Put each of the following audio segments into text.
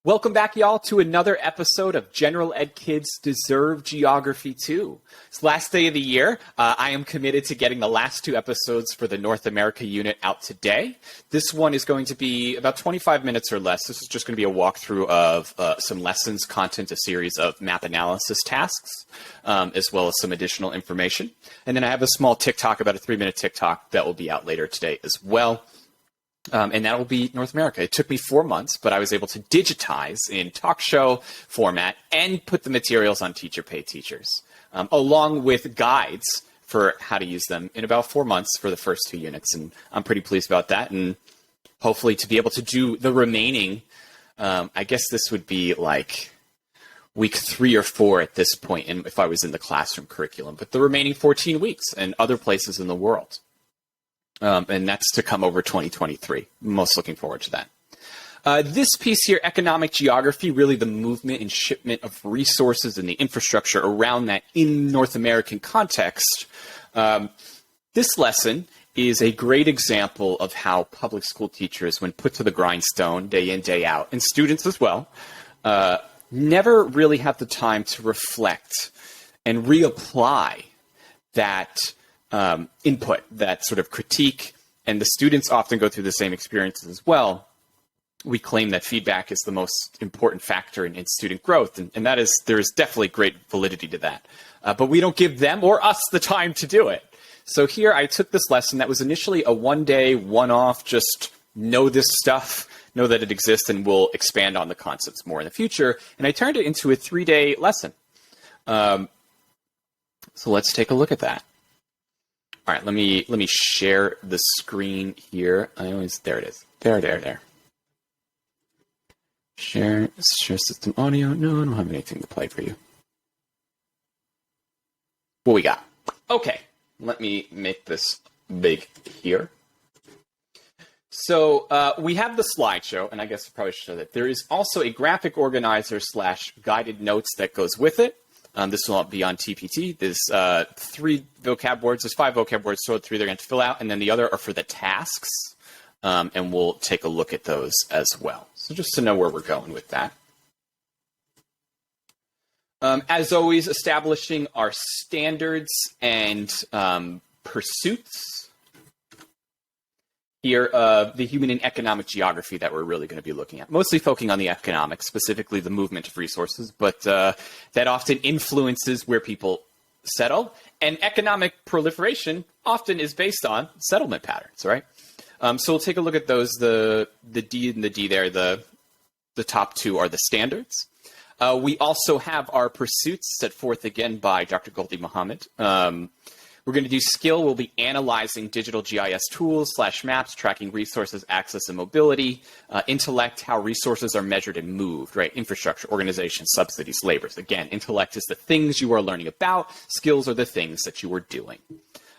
Welcome back, y'all, to another episode of General Ed Kids Deserve Geography 2. It's the last day of the year. I am committed to getting the last two episodes for the North America unit out today. This one is going to be about 25 minutes or less. This is just going to be a walkthrough of some lessons, content, a series of map analysis tasks, as well as some additional information. And then I have a small TikTok, about a 3-minute TikTok, that will be out later today as well. And that will be North America. It took me 4 months, but I was able to digitize in talk show format and put the materials on Teacher Pay Teachers, along with guides for how to use them in about 4 months for the first 2 units. And I'm pretty pleased about that. And hopefully to be able to do the remaining, I guess this would be like week 3 or 4 at this point if I was in the classroom curriculum, but the remaining 14 weeks and other places in the world. And that's to come over 2023. Most looking forward to that. This piece here, economic geography, really the movement and shipment of resources and the infrastructure around that in North American context. This lesson is a great example of how public school teachers, when put to the grindstone day in, day out, and students as well, never really have the time to reflect and reapply that input, that sort of critique, and the students often go through the same experiences as well. We claim that feedback is the most important factor in student growth, and that is, there is definitely great validity to that. But we don't give them or us the time to do it. So here I took this lesson that was initially a one-day, one-off, just know this stuff, know that it exists, and we'll expand on the concepts more in the future, and I turned it into a 3-day lesson. So let's take a look at that. All right, let me share the screen here. There it is. There. Share system audio. No, I don't have anything to play for you. What we got? Okay, let me make this big here. So we have the slideshow, and I guess I probably should show that. There is also a graphic organizer / guided notes that goes with it. This will be on TPT. There's 3 vocab words. There's 5 vocab words, so 3 they're going to fill out, and then the other are for the tasks, and we'll take a look at those as well. So just to know where we're going with that. As always, establishing our standards and pursuits here of the human and economic geography that we're really going to be looking at. Mostly focusing on the economics, specifically the movement of resources, but that often influences where people settle. And economic proliferation often is based on settlement patterns, right? So we'll take a look at those. The D and the D there, the top 2 are the standards. We also have our pursuits set forth again by Dr. Gholdy Muhammad. We're going to do skill. We'll be analyzing digital GIS tools / maps, tracking resources, access, and mobility. Intellect, how resources are measured and moved, right? Infrastructure, organization, subsidies, labors. Again, intellect is the things you are learning about. Skills are the things that you are doing.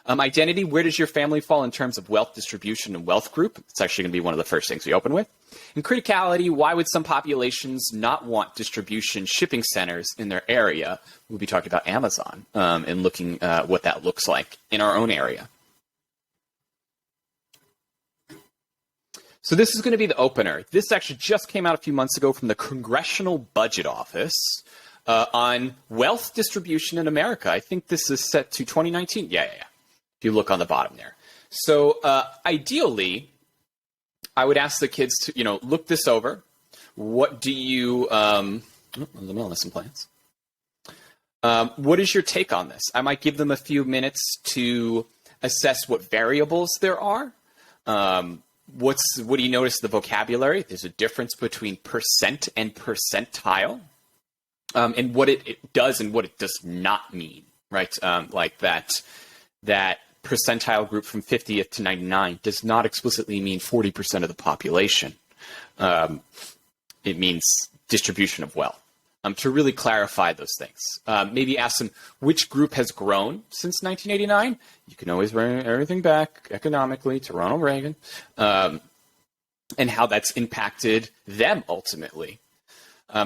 Identity, where does your family fall in terms of wealth distribution and wealth group? It's actually going to be one of the first things we open with. And criticality, why would some populations not want distribution shipping centers in their area? We'll be talking about Amazon and looking at what that looks like in our own area. So this is going to be the opener. This actually just came out a few months ago from the Congressional Budget Office on wealth distribution in America. I think this is set to 2019. Yeah. If you look on the bottom there. So ideally, I would ask the kids to, look this over. What do you, lesson plans. What is your take on this? I might give them a few minutes to assess what variables there are. What do you notice the vocabulary? There's a difference between percent and percentile, and what it does and what it does not mean, right? Like that percentile group from 50th to 99 does not explicitly mean 40% of the population. It means distribution of wealth. To really clarify those things. Maybe ask them which group has grown since 1989. You can always bring everything back economically to Ronald Reagan, and how that's impacted them ultimately.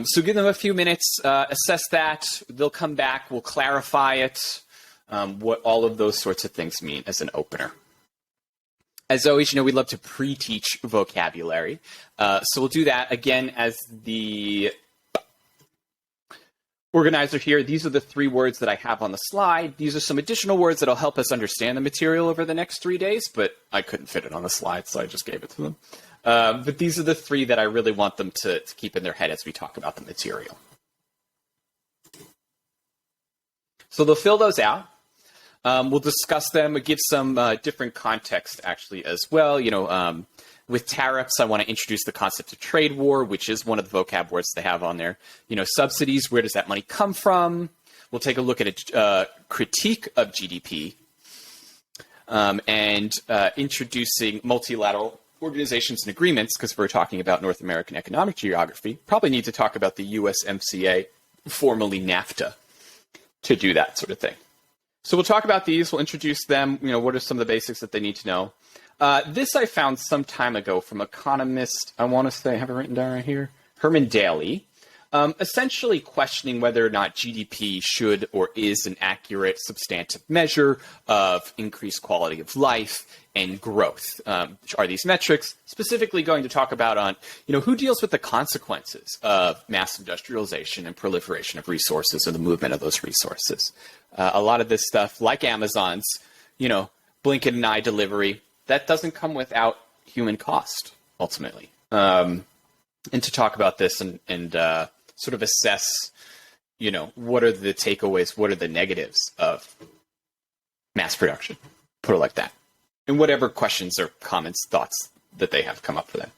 So give them a few minutes, assess that. They'll come back. We'll clarify it. What all of those sorts of things mean as an opener. As always, we love to pre-teach vocabulary. So we'll do that again as the organizer here. These are the 3 words that I have on the slide. These are some additional words that'll help us understand the material over the next 3 days, but I couldn't fit it on the slide, so I just gave it to them. But these are the 3 that I really want them to keep in their head as we talk about the material. So they'll fill those out. We'll discuss them, we'll give some different context actually as well. With tariffs, I want to introduce the concept of trade war, which is one of the vocab words they have on there. Subsidies, where does that money come from? We'll take a look at a critique of GDP and introducing multilateral organizations and agreements, because we're talking about North American economic geography. Probably need to talk about the USMCA, formerly NAFTA, to do that sort of thing. So we'll talk about these. We'll introduce them. What are some of the basics that they need to know? This I found some time ago from economist, I want to say, I have it written down right here, Herman Daly, essentially questioning whether or not GDP should or is an accurate substantive measure of increased quality of life and growth. Are these metrics specifically going to talk about on, who deals with the consequences of mass industrialization and proliferation of resources and the movement of those resources? A lot of this stuff, like Amazon's, blink and eye delivery, that doesn't come without human cost, ultimately. And to talk about this and sort of assess, what are the takeaways, what are the negatives of mass production, put it like that. And whatever questions or comments, thoughts that they have come up for them.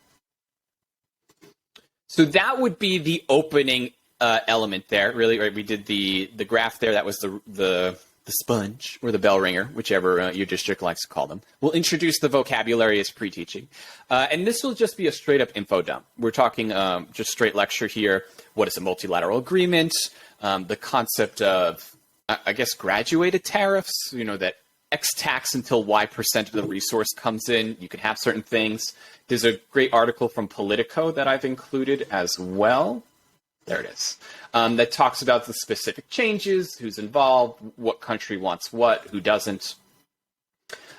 So that would be the opening element there, really, right? We did the graph there. That was the sponge or the bell ringer, whichever your district likes to call them. We'll introduce the vocabulary as pre-teaching. And this will just be a straight up info dump. We're talking just straight lecture here. What is a multilateral agreement? The concept of, I guess, graduated tariffs, that X tax until Y% of the resource comes in. You can have certain things. There's a great article from Politico that I've included as well. There it is. That talks about the specific changes, who's involved, what country wants what, who doesn't.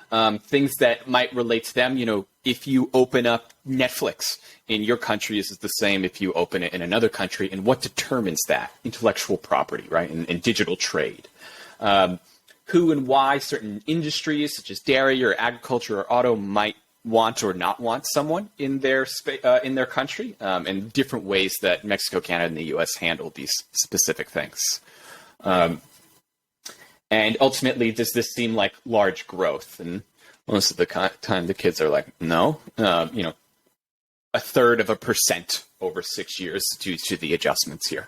Things that might relate to them. If you open up Netflix in your country, is it the same if you open it in another country? And what determines that? Intellectual property, right? And digital trade. Who and why certain industries, such as dairy or agriculture or auto, might want or not want someone in their country, and different ways that Mexico, Canada, and the U.S. handle these specific things. And ultimately, does this seem like large growth? And most of the time, the kids are like, no, 1/3% over 6 years due to the adjustments here.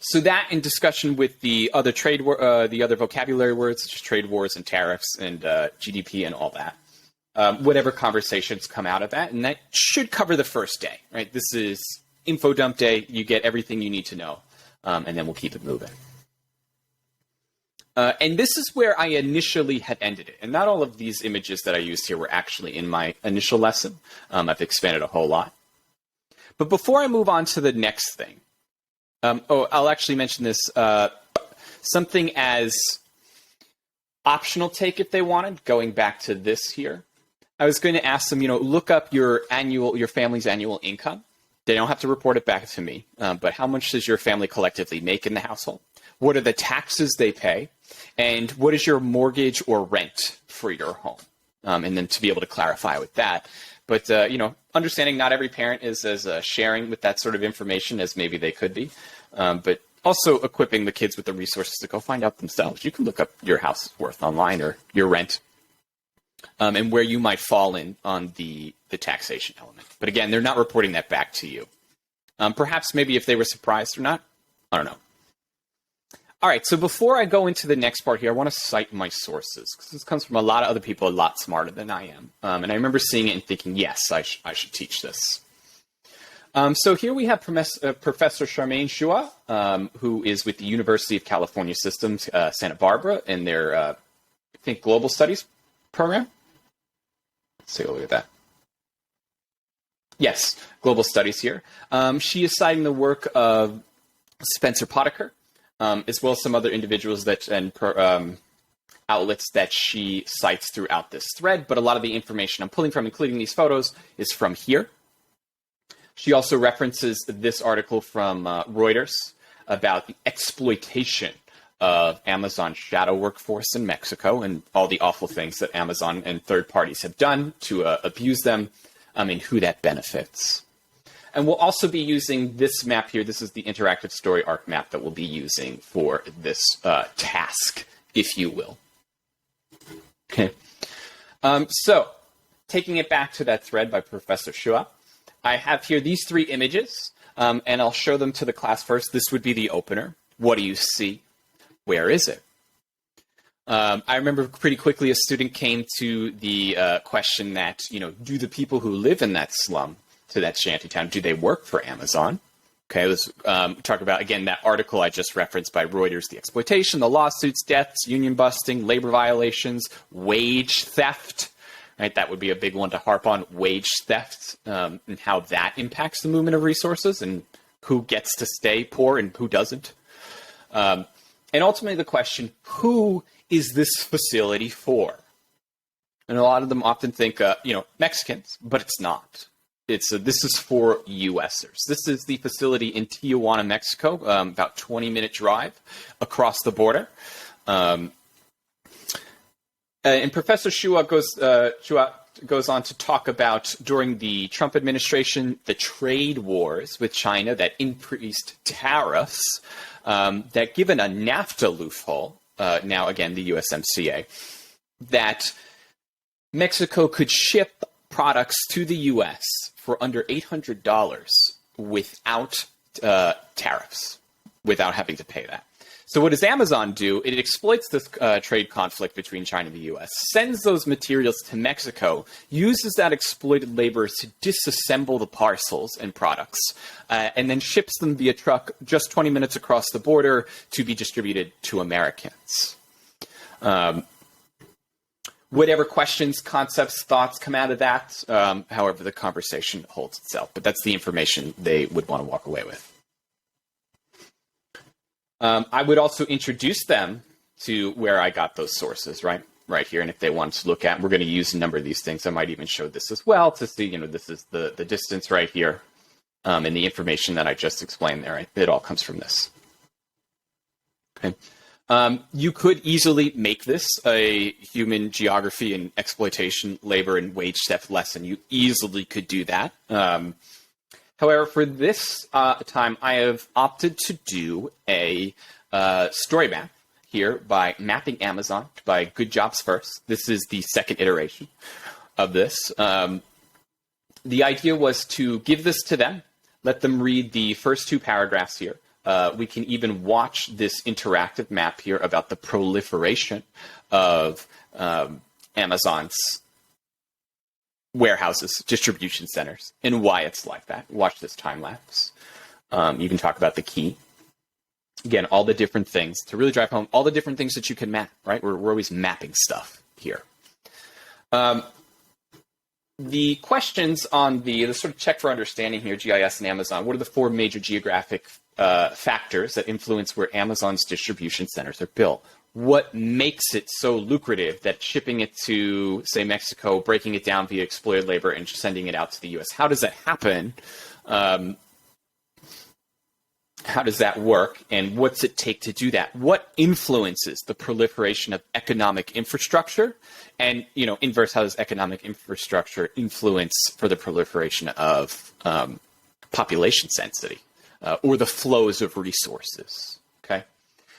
So that, in discussion with the other the other vocabulary words, such as trade wars and tariffs and GDP and all that, whatever conversations come out of that, and that should cover the first day, right? This is info dump day. You get everything you need to know, and then we'll keep it moving. And this is where I initially had ended it. And not all of these images that I used here were actually in my initial lesson. I've expanded a whole lot. But before I move on to the next thing, I'll actually mention this, something as optional take if they wanted, going back to this here. I was going to ask them, look up your family's annual income. They don't have to report it back to me, but how much does your family collectively make in the household? What are the taxes they pay? And what is your mortgage or rent for your home? And then to be able to clarify with that. But, understanding not every parent is as sharing with that sort of information as maybe they could be. But also equipping the kids with the resources to go find out themselves. You can look up your house's worth online or your rent, and where you might fall in on the taxation element. But again, they're not reporting that back to you. Perhaps maybe if they were surprised or not, I don't know. All right, so before I go into the next part here, I want to cite my sources, because this comes from a lot of other people a lot smarter than I am. And I remember seeing it and thinking, yes, I should teach this. So here we have Professor Charmaine Chua, who is with the University of California Systems, Santa Barbara, in their, I think, Global Studies program. Let's take a look at that. Yes, Global Studies here. She is citing the work of Spencer Potiker, as well as some other individuals that, and outlets that she cites throughout this thread, but a lot of the information I'm pulling from, including these photos, is from here. She also references this article from Reuters about the exploitation of Amazon's shadow workforce in Mexico and all the awful things that Amazon and third parties have done to abuse them, and who that benefits. And we'll also be using this map here. This is the interactive story arc map that we'll be using for this task, if you will. Okay. So, taking it back to that thread by Professor Shua, I have here these 3 images, and I'll show them to the class first. This would be the opener. What do you see? Where is it? I remember pretty quickly a student came to the question that, do the people who live in that slum, to that shanty town, do they work for Amazon? Okay, let's talk about, again, that article I just referenced by Reuters, the exploitation, the lawsuits, deaths, union busting, labor violations, wage theft. Right, that would be a big one to harp on, wage theft, and how that impacts the movement of resources and who gets to stay poor and who doesn't. And ultimately the question, who is this facility for? And a lot of them often think, Mexicans, but it's not. This is for USers. This is the facility in Tijuana, Mexico, about 20-minute drive across the border. And Professor Shua goes on to talk about, during the Trump administration, the trade wars with China that increased tariffs, that given a NAFTA loophole, now again the USMCA, that Mexico could ship products to the US for under $800 without tariffs, without having to pay that. So what does Amazon do? It exploits this trade conflict between China and the US, sends those materials to Mexico, uses that exploited labor to disassemble the parcels and products, and then ships them via truck just 20 minutes across the border to be distributed to Americans. Whatever questions, concepts, thoughts come out of that, however the conversation holds itself. But that's the information they would want to walk away with. I would also introduce them to where I got those sources, right here. And if they want to look at, we're going to use a number of these things. I might even show this as well to see, this is the distance right here, and the information that I just explained there. It all comes from this. Okay. You could easily make this a human geography and exploitation, labor and wage theft lesson. You easily could do that. However, for this time, I have opted to do a story map here by mapping Amazon by Good Jobs First. This is the second iteration of this. The idea was to give this to them, let them read the first 2 paragraphs here. We can even watch this interactive map here about the proliferation of Amazon's warehouses, distribution centers, and why it's like that. Watch this time lapse. You can talk about the key. Again, all the different things to really drive home, all the different things that you can map, right? We're always mapping stuff here. The questions on the sort of check for understanding here, GIS and Amazon, what are the 4 major geographic factors that influence where Amazon's distribution centers are built? What makes it so lucrative that shipping it to, say, Mexico, breaking it down via exploited labor and sending it out to the US? How does that happen? How does that work? And what's it take to do that? What influences the proliferation of economic infrastructure? And, inverse, how does economic infrastructure influence for the proliferation of population density or the flows of resources? Okay.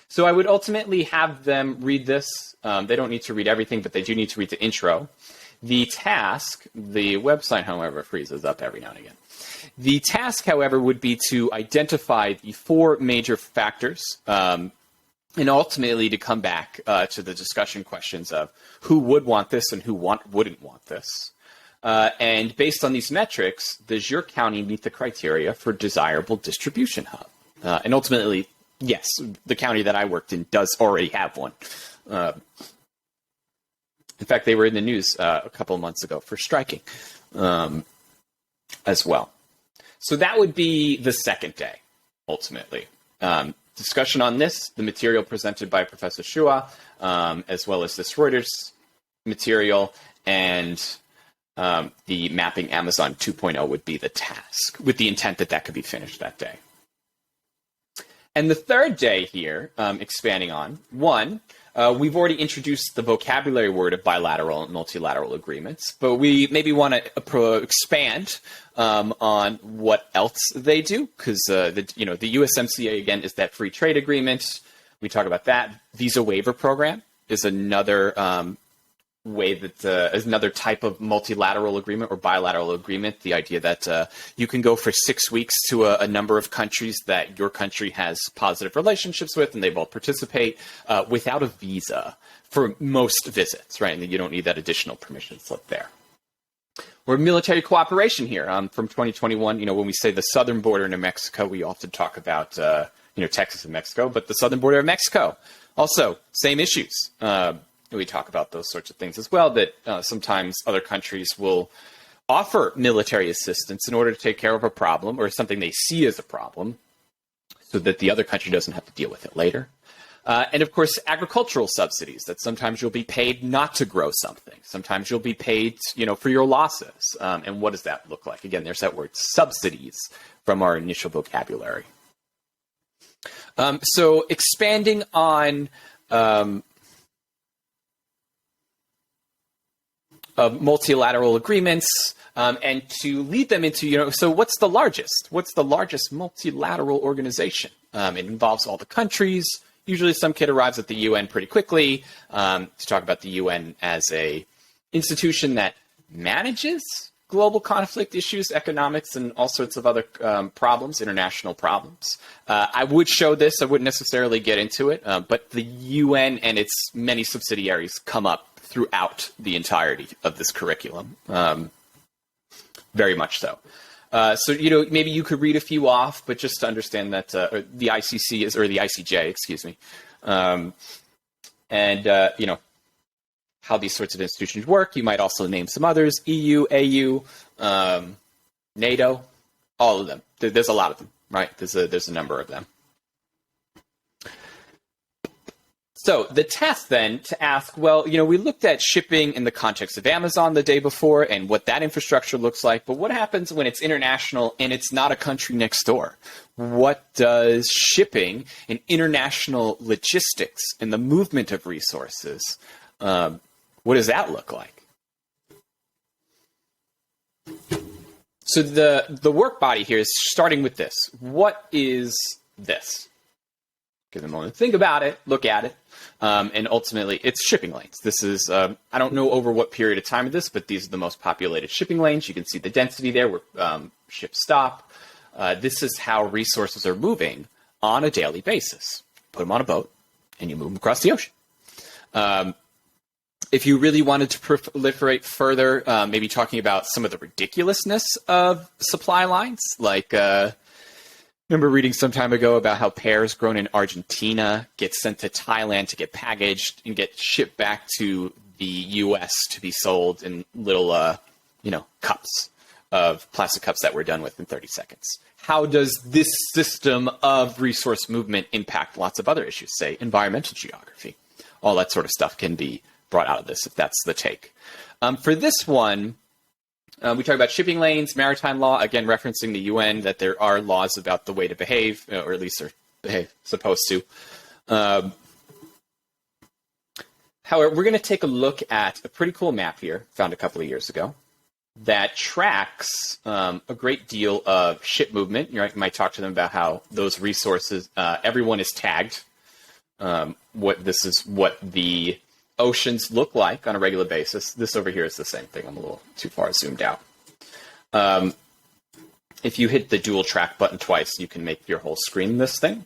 So I would ultimately have them read this. They don't need to read everything, but they do need to read the intro. The task, the website, however, freezes up every now and again. The task, however, would be to identify the 4 major factors and ultimately to come back to the discussion questions of who would want this and who wouldn't want this. And based on these metrics, does your county meet the criteria for desirable distribution hub? And ultimately, yes, the county that I worked in does already have one. In fact, they were in the news a couple of months ago for striking as well. So that would be the second day, ultimately. discussion on this, the material presented by Professor Shua, as well as this Reuters material, and the Mapping Amazon 2.0 would be the task, with the intent that that could be finished that day. And the third day here, expanding on, one, we've already introduced the vocabulary word of bilateral and multilateral agreements, but we maybe want to expand on what else they do, because the USMCA, again, is that free trade agreement. We talk about that. Visa waiver program is another way that is another type of multilateral agreement or bilateral agreement. The idea that you can go for 6 weeks to a number of countries that your country has positive relationships with, and they both participate without a visa for most visits, right? And you don't need that additional permission slip there. Or military cooperation here from 2021. When we say the southern border in Mexico, we often talk about Texas and Mexico, but the southern border of Mexico also same issues. We talk about those sorts of things as well, that sometimes other countries will offer military assistance in order to take care of a problem or something they see as a problem so that the other country doesn't have to deal with it later. And of course, agricultural subsidies, that sometimes you'll be paid not to grow something. Sometimes you'll be paid, for your losses. And what does that look like? Again, there's that word subsidies from our initial vocabulary. So expanding on of multilateral agreements, and to lead them into, so what's the largest? What's the largest multilateral organization? It involves all the countries. Usually some kid arrives at the UN pretty quickly to talk about the UN as a institution that manages global conflict issues, economics, and all sorts of other problems, international problems. I would show this. I wouldn't necessarily get into it, but the UN and its many subsidiaries come up throughout the entirety of this curriculum, very much so. So maybe you could read a few off, but just to understand that the ICC is, or the ICJ, excuse me, and how these sorts of institutions work. You might also name some others: EU, AU, NATO, all of them. There's a lot of them, right? There's a number of them. So the task then to ask, well, we looked at shipping in the context of Amazon the day before and what that infrastructure looks like, but what happens when it's international and it's not a country next door? What does shipping and international logistics and the movement of resources, what does that look like? So the work body here is starting with this. What is this? Give them a moment to think about it, look at it. And ultimately, it's shipping lanes. This is, I don't know over what period of time of this, but these are the most populated shipping lanes. You can see the density there where ships stop. This is how resources are moving on a daily basis. Put them on a boat, and you move them across the ocean. If you really wanted to proliferate further, maybe talking about some of the ridiculousness of supply lines, like... remember reading some time ago about how pears grown in Argentina get sent to Thailand to get packaged and get shipped back to the U.S. to be sold in little, cups of plastic cups that were done with in 30 seconds. How does this system of resource movement impact lots of other issues, say environmental geography? All that sort of stuff can be brought out of this if that's the take. For this one, we talk about shipping lanes, maritime law, again, referencing the UN, that there are laws about the way to behave, or at least they're supposed to. However, we're going to take a look at a pretty cool map here, found a couple of years ago, that tracks a great deal of ship movement. You might talk to them about how those resources, everyone is tagged. What the oceans look like on a regular basis. This over here is the same thing. I'm a little too far zoomed out. If you hit the dual track button twice, you can make your whole screen this thing.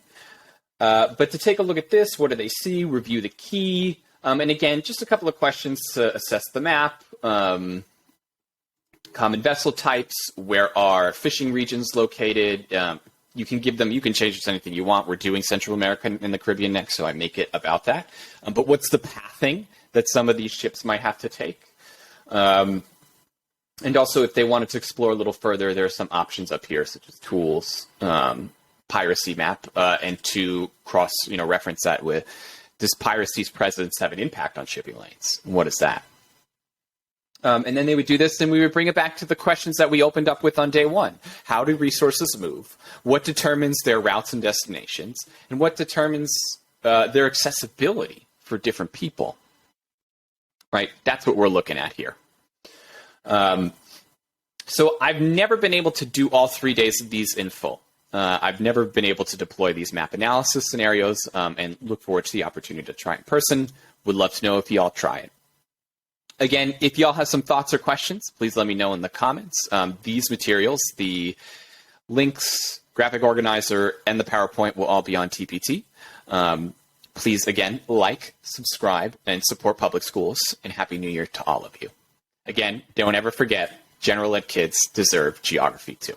But to take a look at this, what do they see? Review the key. And again, just a couple of questions to assess the map. Common vessel types. Where are fishing regions located? You can change it to anything you want. We're doing Central America and the Caribbean next, so I make it about that. But what's the pathing that some of these ships might have to take? And also, if they wanted to explore a little further, there are some options up here, such as tools, piracy map and to reference that with, does piracy's presence have an impact on shipping lanes? What is that? And then they would do this, and we would bring it back to the questions that we opened up with on day one. How do resources move? What determines their routes and destinations? And what determines their accessibility for different people? Right? That's what we're looking at here. So I've never been able to do all 3 days of these in full. I've never been able to deploy these map analysis scenarios and look forward to the opportunity to try in person. Would love to know if y'all try it. Again, if y'all have some thoughts or questions, please let me know in the comments. These materials, the links, graphic organizer, and the PowerPoint will all be on TPT. Please, again, like, subscribe, and support public schools, and Happy New Year to all of you. Again, don't ever forget, general ed kids deserve geography too.